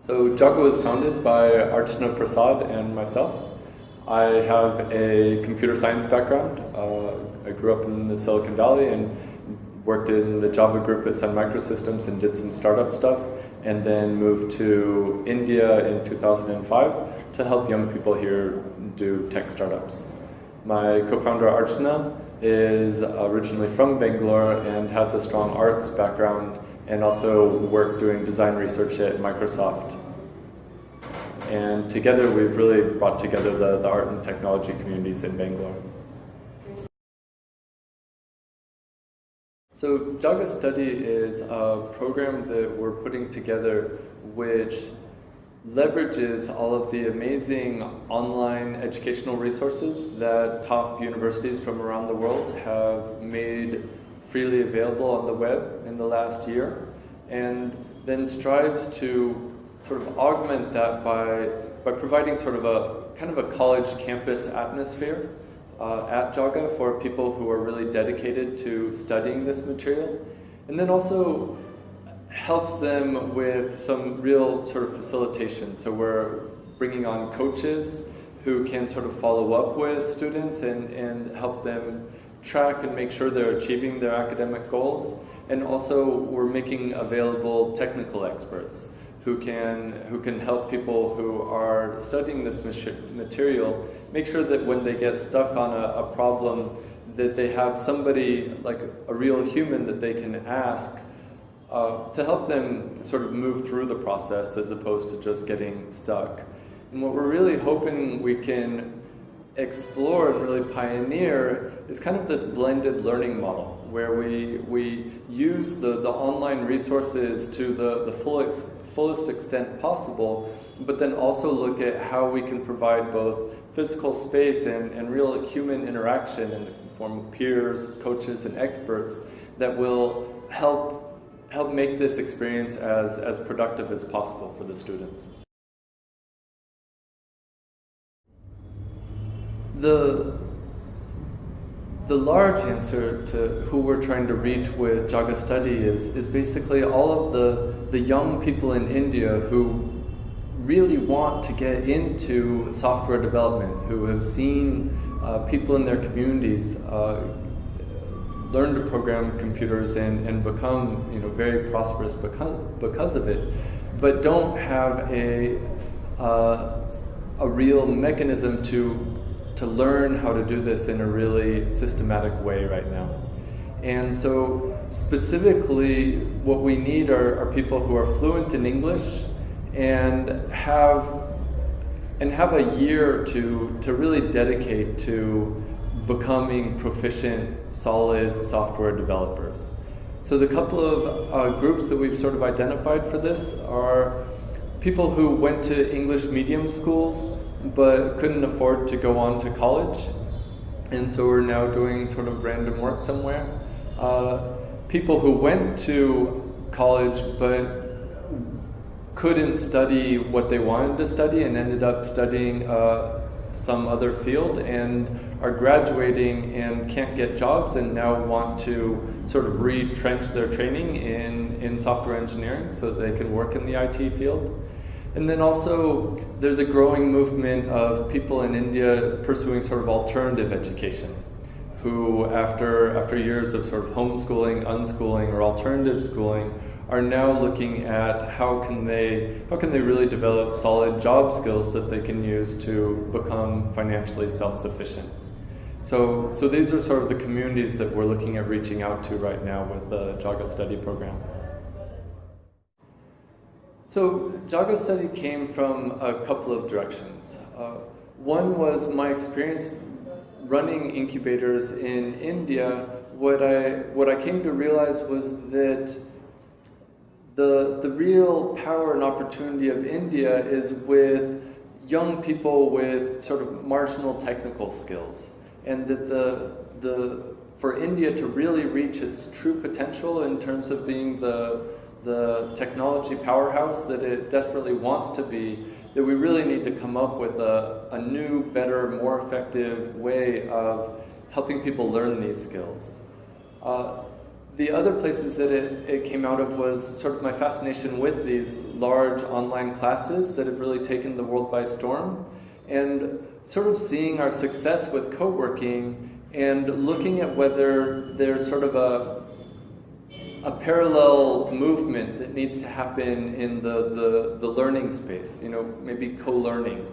So Jaaga was founded by Archana Prasad and myself. I have a computer science background. I grew up in the Silicon Valley and worked in the Java group at Sun Microsystems and did some startup stuff, and then moved to India in 2005 to help young people here do tech startups. My co-founder Archana is originally from Bangalore and has a strong arts background, and also worked doing design research at Microsoft. And together we've really brought together the art and technology communities in Bangalore. So Jaaga Study is a program that we're putting together which leverages all of the amazing online educational resources that top universities from around the world have made freely available on the web in the last year, and then strives to sort of augment that by providing sort of a kind of a college campus atmosphere at Jaaga for people who are really dedicated to studying this material, and then also helps them with some real sort of facilitation. So we're bringing on coaches who can sort of follow up with students and help them track and make sure they're achieving their academic goals. And also we're making available technical experts who can help people who are studying this material make sure that when they get stuck on a problem, that they have somebody, like a real human, that they can ask to help them sort of move through the process as opposed to just getting stuck. And what we're really hoping we can explore and really pioneer is kind of this blended learning model where we use the online resources to the fullest extent possible, but then also look at how we can provide both physical space and real human interaction in the form of peers, coaches, and experts that will help make this experience as productive as possible for the students. The large answer to who we're trying to reach with Jaaga Study is basically all of the young people in India who really want to get into software development, who have seen people in their communities learn to program computers and become very prosperous because of it, but don't have a real mechanism to learn how to do this in a really systematic way right now. And so specifically what we need are people who are fluent in English and have a year to really dedicate to becoming proficient, solid software developers. So the couple of groups that we've sort of identified for this are people who went to English medium schools but couldn't afford to go on to college, and so we're now doing sort of random work somewhere. People who went to college but couldn't study what they wanted to study and ended up studying some other field and are graduating and can't get jobs and now want to sort of retrench their training in software engineering so that they can work in the IT field. And then also there's a growing movement of people in India pursuing sort of alternative education, who after years of sort of homeschooling, unschooling, or alternative schooling are now looking at how can they really develop solid job skills that they can use to become financially self-sufficient. So these are sort of the communities that we're looking at reaching out to right now with the Jaaga Study program. So Jaaga Study came from a couple of directions. One was my experience running incubators in India. What I came to realize was that the real power and opportunity of India is with young people with sort of marginal technical skills, and that for India to really reach its true potential in terms of being the technology powerhouse that it desperately wants to be, that we really need to come up with a new, better, more effective way of helping people learn these skills. The other places that it came out of was sort of my fascination with these large online classes that have really taken the world by storm, and sort of seeing our success with co-working and looking at whether there's sort of a parallel movement that needs to happen in the learning space, you know, maybe co-learning,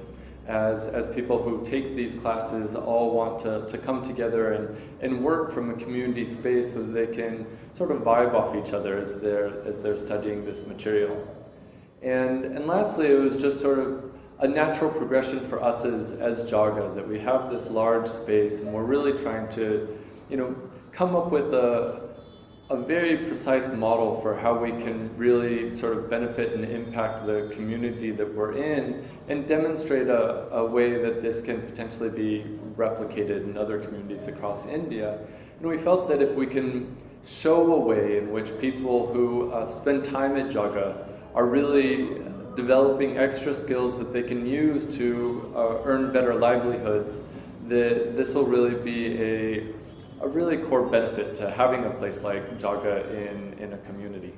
as people who take these classes all want to come together and work from a community space so that they can sort of vibe off each other as they're studying this material. And lastly, it was just sort of a natural progression for us as Jaaga, that we have this large space and we're really trying to, you know, come up with a very precise model for how we can really sort of benefit and impact the community that we're in, and demonstrate a way that this can potentially be replicated in other communities across India. And we felt that if we can show a way in which people who spend time at Jaaga are really developing extra skills that they can use to earn better livelihoods, that this will really be a really core benefit to having a place like Jaaga in a community.